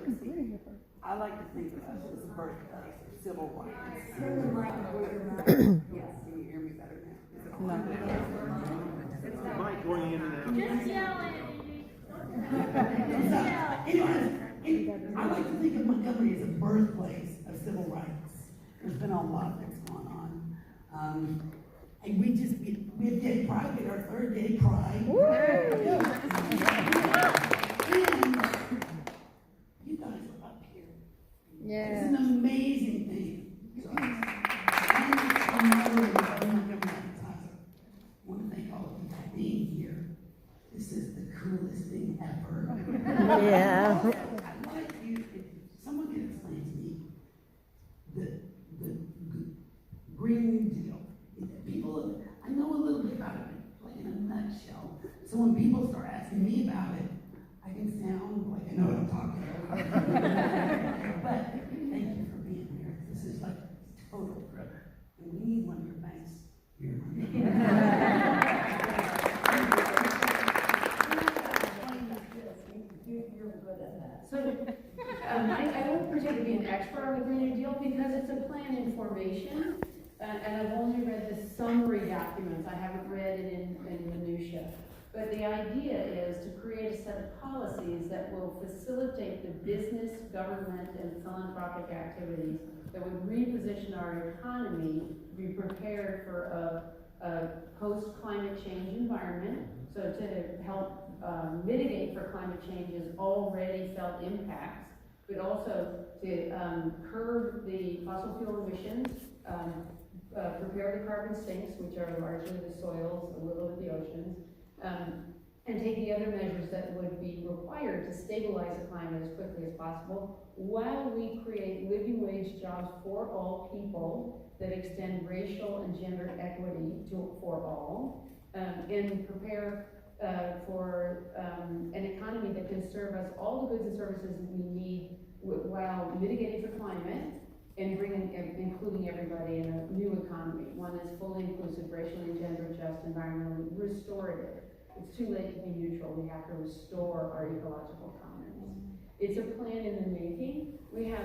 democracy. I like to think of us as the birthplace of civil rights. Yes, can you hear me better now? Mike going in and out. Just yelling. I like to think of Montgomery as a birthplace of civil rights. There's been a lot that's gone on. And we had Gay Pride, we had our third Gay Pride. And you guys are up here. Yeah. It's an amazing thing. So, I want to thank all of you for being here. This is the coolest thing ever. Yeah. I'd like you, if someone can explain to me the Green New Deal. People, I know a little bit about it, like in a nutshell. So when people start asking me about it, I can sound like I know what I'm talking about. But thank you for being here. This is like total trip. And we need one of your banks here. You're good at that. So, I don't pretend to be an expert on the Green New Deal because it's a plan in formation, and I've only read the summary documents. I haven't read it in minutia. But the idea is to create a set of policies that will facilitate the business, government, and philanthropic activities that would reposition our economy to be prepared for a post-climate change environment. So to help mitigate for climate change's already felt impacts, but also to curb the fossil fuel emissions, prepare the carbon sinks, which are largely the soils, a little of the oceans, and take the other measures that would be required to stabilize the climate as quickly as possible, while we create living wage jobs for all people that extend racial and gender equity for all, and prepare for an economy that can serve us all the goods and services we need while mitigating for climate and including everybody in a new economy, one that's fully inclusive, racially and gender just, environmentally restorative. It's too late to be neutral. We have to restore our ecological commons. It's a plan in the making. We have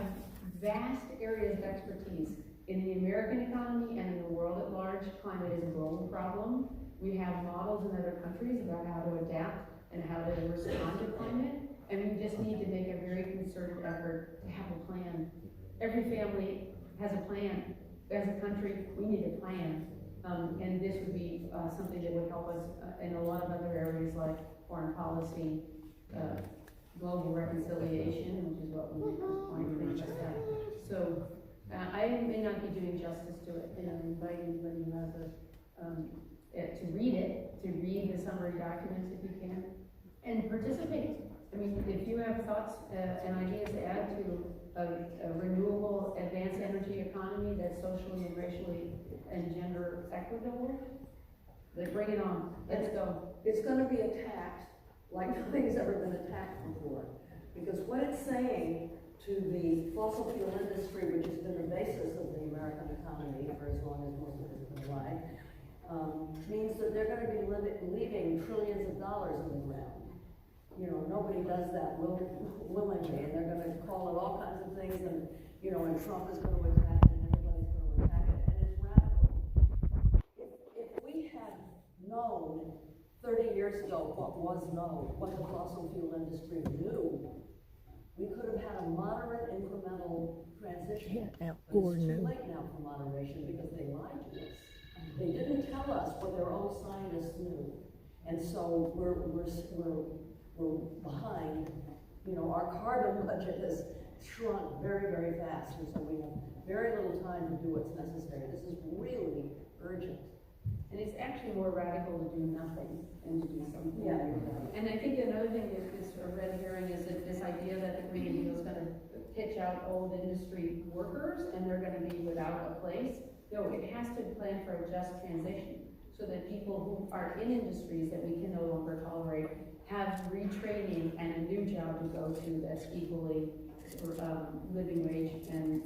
vast areas of expertise in the American economy and in the world at large. Climate is a global problem. We have models in other countries about how to adapt and how to respond to climate, and we just need to make a very concerted effort to have a plan. Every family has a plan. As a country, we need a plan. And this would be something that would help us in a lot of other areas like foreign policy, global reconciliation, which is what we want to just have. So I may not be doing justice to it, and I invite anybody who has to read it, to read the summary documents if you can, and participate. I mean, if you have thoughts and ideas to add to a renewable, advanced energy economy that's socially and racially and gender equitable, then bring it on. Let's go. It's going to be attacked like nothing's ever been attacked before. Because what it's saying to the fossil fuel industry, which has been the basis of the American economy for as long as most of it has been alive, means that they're going to be leaving trillions of dollars in the ground. You know, nobody does that willingly, and they're going to call it all kinds of things, and, you know, and Trump is going to attack it, and everybody's going to attack it, and it's radical. If we had known 30 years ago what the fossil fuel industry knew, we could have had a moderate incremental transition. Al But Gore it's too knew. late now for moderation because they lied to us. They didn't tell us what their own scientists knew, and so we're behind. You know, our carbon budget has shrunk very, very fast, and so we have very little time to do what's necessary. This is really urgent. And it's actually more radical to do nothing than to do something. Yeah. And I think another thing that is a red herring is that this idea that the Green New Deal is going to pitch out old industry workers and they're going to be without a place. No, it has to plan for a just transition so that people who are in industries that we can no longer tolerate have retraining and a new job to go to that's equally living wage and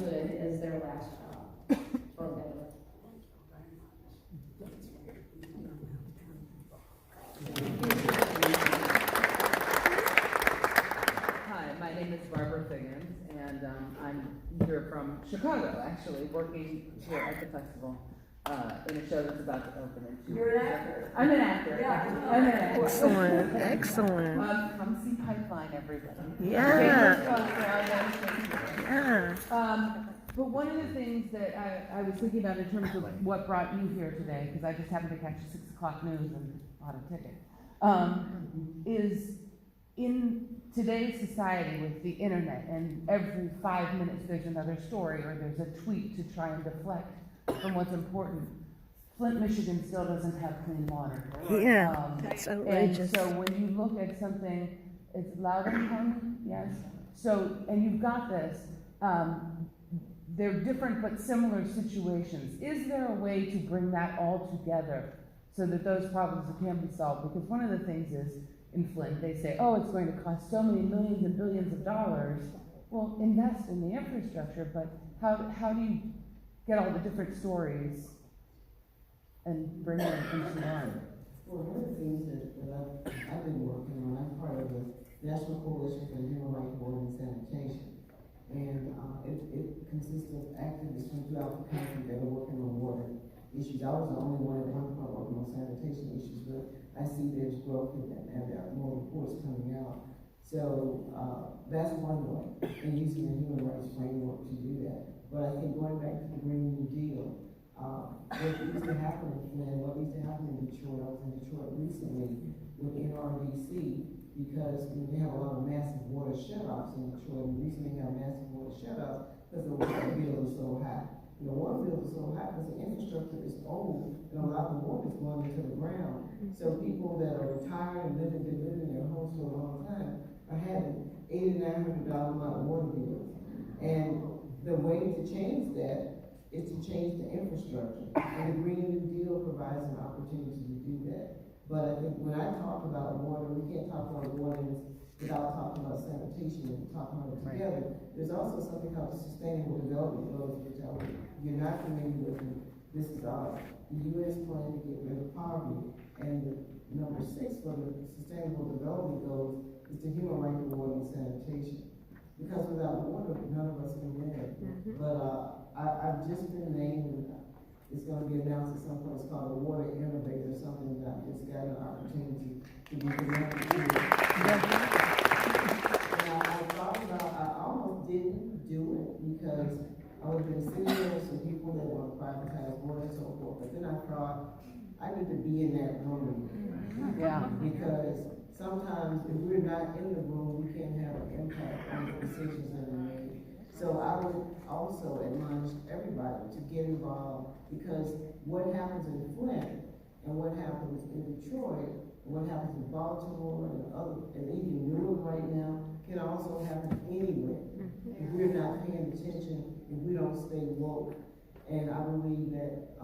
good as their last job or better. Hi, my name is is Barbara Figgins, and I'm here from Chicago, actually, working here at the festival in a show that's about to open in 2 You're weeks. an actor. I'm an actor. Yeah. I'm an actor. Excellent, excellent. Come see Pipeline, everybody. Yeah. Yeah. But one of the things that I was thinking about in terms of what brought you here today, because I just happened to catch the 6 o'clock news and bought a ticket, is in today's society with the internet, and every 5 minutes there's another story or there's a tweet to try and deflect from what's important. Flint, Michigan still doesn't have clean water. Yeah, that's outrageous. And so when you look at something, it's Loudoun County, yes? So, and you've got this, they're different but similar situations. Is there a way to bring that all together so that those problems can be solved? Because one of the things is, in Flint, they say, oh, it's going to cost so many millions and billions of dollars. Well, invest in the infrastructure, but how do you get all the different stories and bring them into one? Well, one of the things that I've been working on, I'm part of the National Coalition for Human Rights, Water, and Sanitation. And it consists of activists from throughout the country that are working on water issues. I was the only one at one point working on sanitation issues, but I see there's growth in that, and there are more reports coming out. So that's one way, and using the human rights framework to do that. But I think going back to the Green New Deal, what used to happen in Flint, what used to happen in Detroit, I was in Detroit recently with NRDC, because they have a lot of massive water shutoffs in Detroit, and the reason they have massive water shutoffs because the water bill is so high. And the water bill is so high because the infrastructure is old, and a lot of the water is going into the ground. So people that are retired and been living in their homes for a long time are having $800 and $900 a month water bills. And the way to change that is to change the infrastructure. And the Green New Deal provides an opportunity to do that. But I think when I talk about water, we can't talk about water without talking about sanitation and talking about it together. There's also something called the Sustainable Development Goals, which you're not familiar with. And this is the U.S. plan to get rid of poverty. And the number 6 for the Sustainable Development Goals is the human right to water and sanitation. Because without water, none of us can live. But I've just been named, it's going to be announced at some point, it's called a Water Innovator, something that I just got an opportunity to be connected to. And I thought about, I almost didn't do it because I would have been sitting there with some people that want to privatize water and so forth. But then I thought, I need to be in that room. Yeah. Because sometimes if we're not in the room, we can't have an impact on the decisions that are made. So I would also admonish everybody to get involved, because what happens in Flint and what happens in Detroit and what happens in Baltimore and even Newark right now can also happen anywhere if we're not paying attention, if we don't stay woke. And I believe that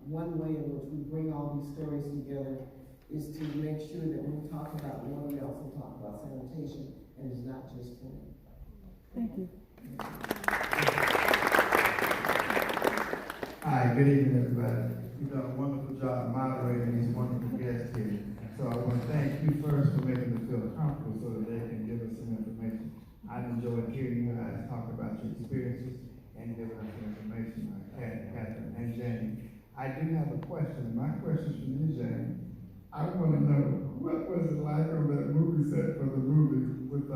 one way in which we bring all these stories together is to make sure that when we talk about water, we also talk about sanitation, and it's not just Flint. Thank you. Hi, good evening, everybody. You've done a wonderful job moderating these wonderful guests here. So I want to thank you first for making them feel comfortable so that they can give us some information. I've enjoyed hearing you guys talk about your experiences and giving us some information. Catherine and Jane, I do have a question. My question is for you, Jane. I want to know, what was it like on that movie set for the movie with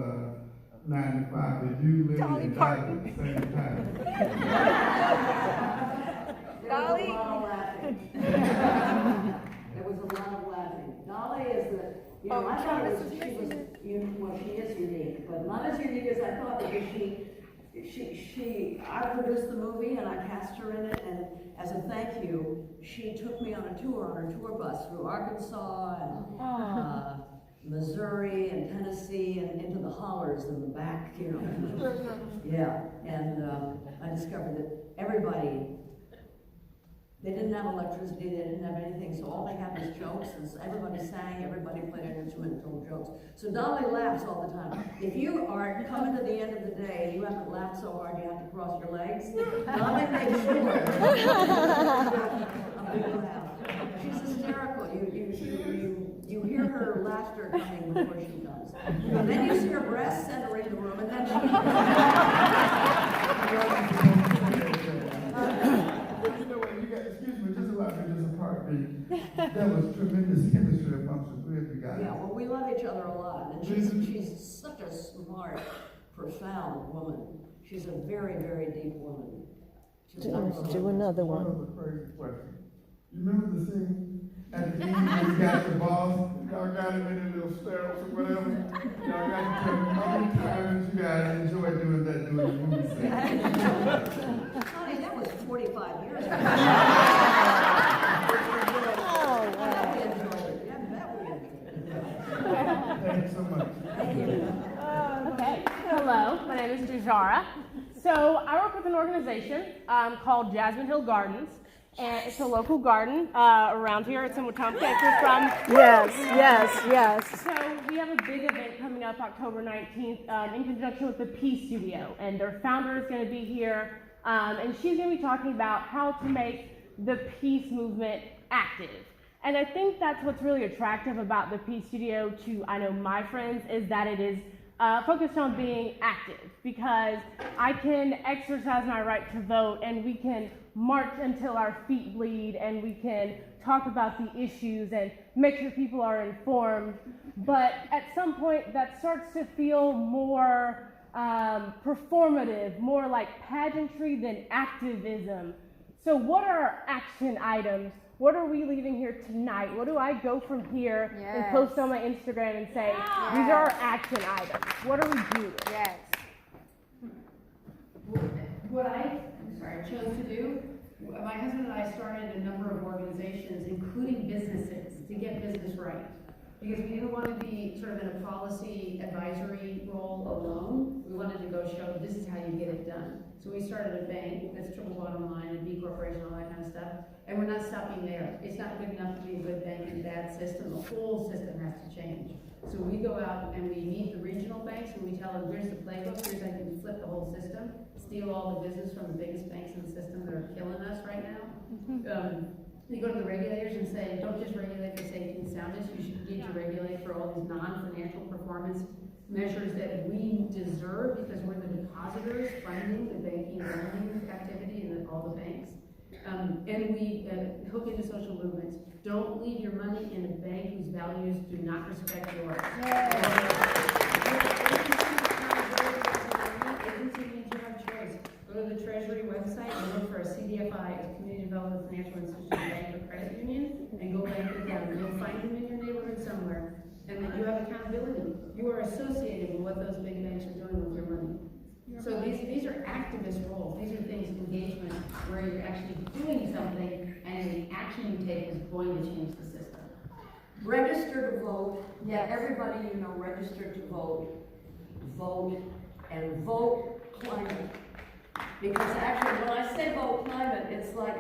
9 to 5? Did you live and die at the same time? Dolly? There was a lot of laughing. Dolly is the, you know, I thought it was, she is unique, but not as unique as I thought, because I produced the movie and I cast her in it, and as a thank you, she took me on a tour, on her tour bus through Arkansas and Missouri and Tennessee and into the hollers in the back, you know. Yeah, and I discovered that everybody, they didn't have electricity, they didn't have anything, so all they had was jokes, and everybody sang, everybody played an instrument and told jokes. So Dolly laughs all the time. If you are coming to the end of the day and you haven't laughed so hard you have to cross your legs, Dolly makes sure a big laugh. She's hysterical. You hear her laughter coming before she does. And then you see her breasts entering the room, and then she But you know what, you got, excuse me, just allow me just a part B. There was tremendous chemistry amongst the three of you guys. Yeah, well, we love each other a lot, and she's such a smart, profound woman. She's a very, very deep woman. She's not Do another One one. of the crazy questions. You remember the scene at the end when you got the boss? Y'all got him in a little stirrups or whatever? Y'all got to tell me how many times you guys enjoyed doing that during the movie set. Honey, that was 45 years ago. Oh, Yeah, we enjoyed it. Yeah, that we enjoyed it. Thank you so much. Okay, hello, my name is Dujara. So I work with an organization called Jasmine Hill Gardens, and it's a local garden around here. It's in Wetumpka. We're from. yes. So we have a big event coming up October 19th in conjunction with the Peace Studio, and their founder is going to be here, and she's going to be talking about how to make the peace movement active. And I think that's what's really attractive about the Peace Studio to, I know, my friends, is that it is focused on being active, because I can exercise my right to vote, and we can march until our feet bleed, and we can talk about the issues and make sure people are informed. But at some point that starts to feel more performative, more like pageantry than activism. So what are our action items? What are we leaving here tonight? What do I go from here and post on my Instagram and say, these are our action items? What are we doing? Yes. What I chose to do, my husband and I started a number of organizations, including businesses, to get business right. Because we didn't want to be sort of in a policy advisory role alone. We wanted to go show this is how you get it done. So we started a bank that's triple bottom line and B Corporation, all that kind of stuff. And we're not stopping there. It's not good enough to be a good bank and a bad system. The whole system has to change. So we go out and we meet the regional banks and we tell them, here's the playbook, here's how you can flip the whole system, steal all the business from the biggest banks in the system that are killing us right now. You go to the regulators and say, don't just regulate for safety and soundness, you should need to regulate for all these non-financial performance measures that we deserve, because we're the depositors funding the banking and lending activity in all the banks. And we hook into social movements. Don't leave your money in a bank whose values do not respect yours. Agency means you have choice. Go to the Treasury website and look for a CDFI, a Community Development Financial Institution, bank or credit union, and go bank with them. You'll find them in your neighborhood somewhere, and then you have accountability. You are associated with what those big banks are doing with your money. So these are activist roles. These are things, engagement, where you're actually doing something, and the action you take is going to change the system. Register to vote. Yeah, everybody you know register to vote. Vote, and vote climate. Because actually, when I say vote climate, it's like,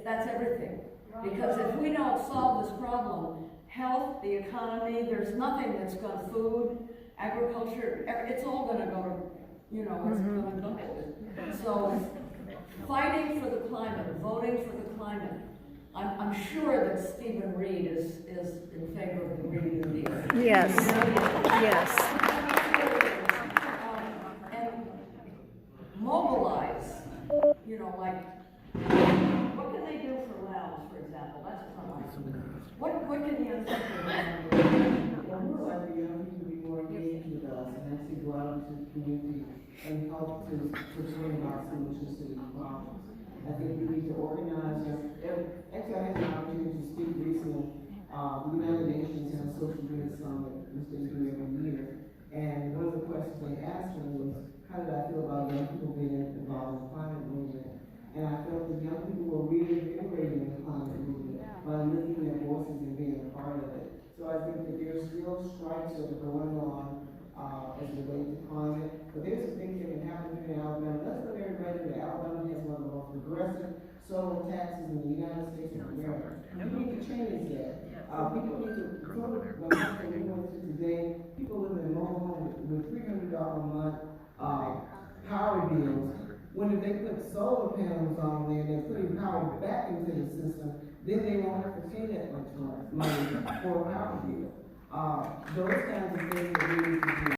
that's everything. Because if we don't solve this problem, health, the economy, there's nothing that's gonna, food, agriculture, it's all gonna go to, you know, it's gonna go. So, fighting for the climate, voting for the climate. I'm sure that Stephen Reed is in favor of the Green New Deal. Yes. Yes. And mobilize, you know, like, what can they do for Laos, for example? That's what I like. What can the ancestral land do? Well, we would like the young people to be more engaged with us and actually go out into the community and help to bring about solutions to these problems. I think we need to organize actually I had an opportunity to speak recently. The United Nations has a social good summit, which they do every year. And one of the questions they asked me was, how did I feel about young people being involved in the climate movement? And I felt that young people were really integrating in the climate movement by lifting their voices and being a part of it. So I think that there's still strikes that are going on as it relates to climate. But there's some things that can happen here in Alabama. Let's go there and ready that Alabama has one of the most progressive solar taxes in the United States of America. We need to change that. People need to go to the market we went to today. People live in a mobile home with $300 a month power bills. When if they put solar panels on there, they're putting power back into the system, then they won't have to pay that much money for a power bill. Those kinds of things that we need to do.